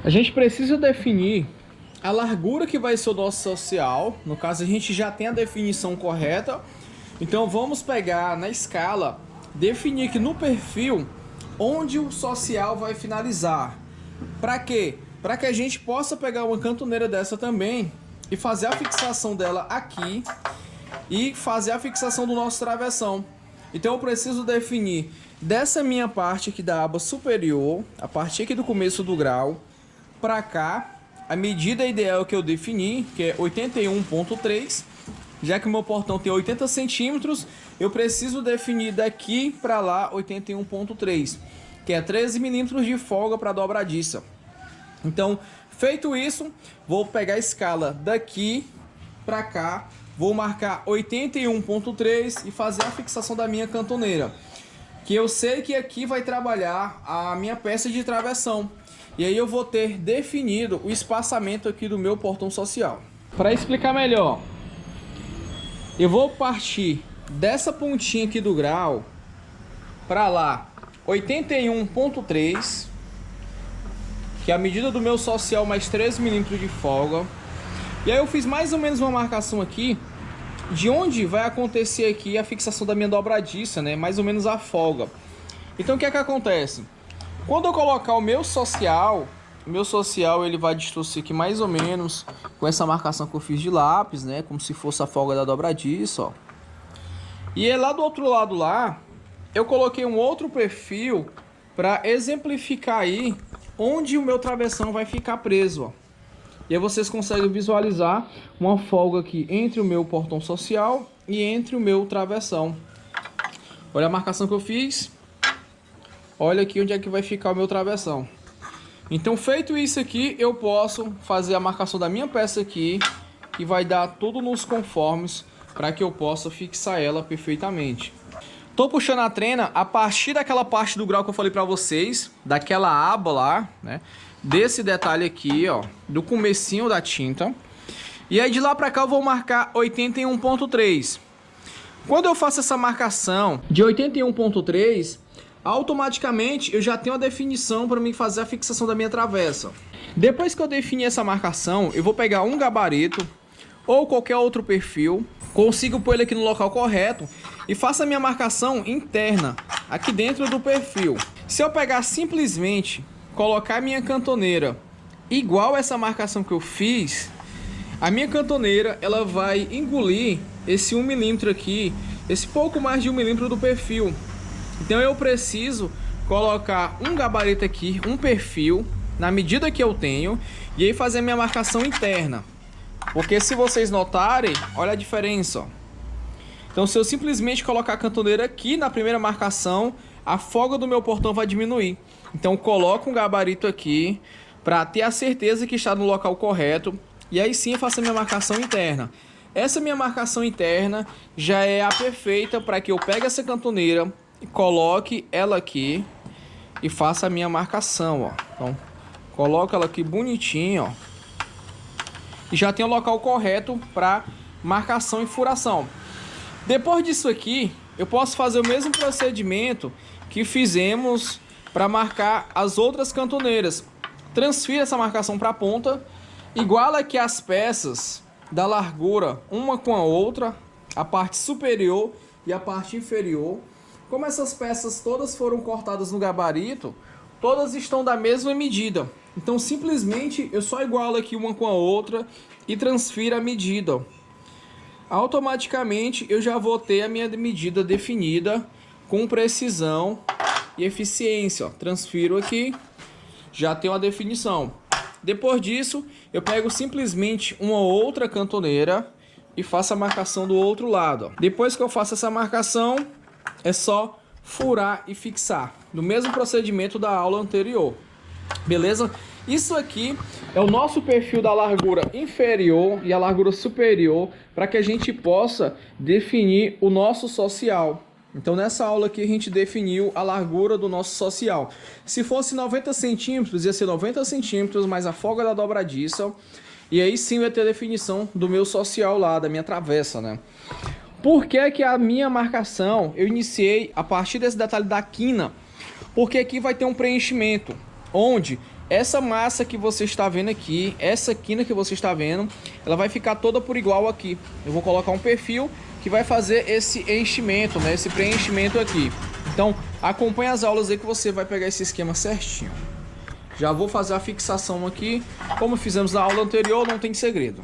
A gente precisa definir a largura que vai ser o nosso social. No caso, a gente já tem a definição correta. Então vamos pegar na escala, definir aqui no perfil onde o social vai finalizar. Para quê? Para que a gente possa pegar uma cantoneira dessa também e fazer a fixação dela aqui e fazer a fixação do nosso travessão. Então eu preciso definir dessa minha parte aqui da aba superior, a partir aqui do começo do grau, para cá, a medida ideal que eu defini, que é 81,3, já que o meu portão tem 80 centímetros, eu preciso definir daqui para lá 81,3, que é 13 milímetros de folga para dobradiça. Então, feito isso, vou pegar a escala daqui para cá, vou marcar 81,3 e fazer a fixação da minha cantoneira, que eu sei que aqui vai trabalhar a minha peça de travessão. E aí eu vou ter definido o espaçamento aqui do meu portão social. Para explicar melhor, eu vou partir dessa pontinha aqui do grau para lá 81,3, que é a medida do meu social mais 13 milímetros de folga. E aí eu fiz mais ou menos uma marcação aqui de onde vai acontecer aqui a fixação da minha dobradiça, né? Mais ou menos a folga. Então o que é que acontece? Quando eu colocar o meu social ele vai distorcer aqui mais ou menos com essa marcação que eu fiz de lápis, né? Como se fosse a folga da dobradiça, ó. E aí, lá do outro lado lá, eu coloquei um outro perfil para exemplificar aí onde o meu travessão vai ficar preso, ó. E aí vocês conseguem visualizar uma folga aqui entre o meu portão social e entre o meu travessão. Olha a marcação que eu fiz. Olha aqui onde é que vai ficar o meu travessão. Então, feito isso aqui, eu posso fazer a marcação da minha peça aqui, que vai dar tudo nos conformes para que eu possa fixar ela perfeitamente. Tô puxando a trena a partir daquela parte do grau que eu falei para vocês, daquela aba lá, né? Desse detalhe aqui, ó, do comecinho da tinta. E aí de lá para cá eu vou marcar 81,3. Quando eu faço essa marcação de 81,3, automaticamente eu já tenho a definição para mim fazer a fixação da minha travessa. Depois que eu definir essa marcação, eu vou pegar um gabarito ou qualquer outro perfil, consigo pôr ele aqui no local correto e faço a minha marcação interna aqui dentro do perfil. Se eu pegar simplesmente colocar a minha cantoneira igual essa marcação que eu fiz, a minha cantoneira ela vai engolir esse 1 milímetro aqui, esse pouco mais de 1 milímetro do perfil. Então eu preciso colocar um gabarito aqui, um perfil, na medida que eu tenho, e aí fazer a minha marcação interna. Porque se vocês notarem, olha a diferença, ó. Então se eu simplesmente colocar a cantoneira aqui na primeira marcação, a folga do meu portão vai diminuir. Então coloco um gabarito aqui para ter a certeza que está no local correto, e aí sim eu faço a minha marcação interna. Essa minha marcação interna já é a perfeita para que eu pegue essa cantoneira e coloque ela aqui e faça a minha marcação, ó. Então, coloco ela aqui bonitinho, ó. E já tem o local correto para marcação e furação. Depois disso aqui, eu posso fazer o mesmo procedimento que fizemos para marcar as outras cantoneiras. Transfira essa marcação para a ponta, iguala aqui as peças da largura uma com a outra, a parte superior e a parte inferior. Como essas peças todas foram cortadas no gabarito, todas estão da mesma medida. Então simplesmente eu só igualo aqui uma com a outra e transfiro a medida. Automaticamente eu já vou ter a minha medida definida com precisão e eficiência, ó. Transfiro aqui, já tenho a definição. Depois disso, eu pego simplesmente uma outra cantoneira e faço a marcação do outro lado, ó. Depois que eu faço essa marcação, é só furar e fixar, no mesmo procedimento da aula anterior. Beleza? Isso aqui é o nosso perfil da largura inferior e a largura superior para que a gente possa definir o nosso social. Então nessa aula aqui a gente definiu a largura do nosso social. Se fosse 90 centímetros, ia ser 90 centímetros mais a folga da dobradiça. E aí sim eu ia ter a definição do meu social lá, da minha travessa, né? Por que que a minha marcação eu iniciei a partir desse detalhe da quina? Porque aqui vai ter um preenchimento. onde essa massa que você está vendo aqui, essa quina que você está vendo, ela vai ficar toda por igual aqui. Eu vou colocar um perfil que vai fazer esse enchimento, né? Esse preenchimento aqui. Então, acompanhe as aulas aí que você vai pegar esse esquema certinho. Já vou fazer a fixação aqui. Como fizemos na aula anterior, não tem segredo.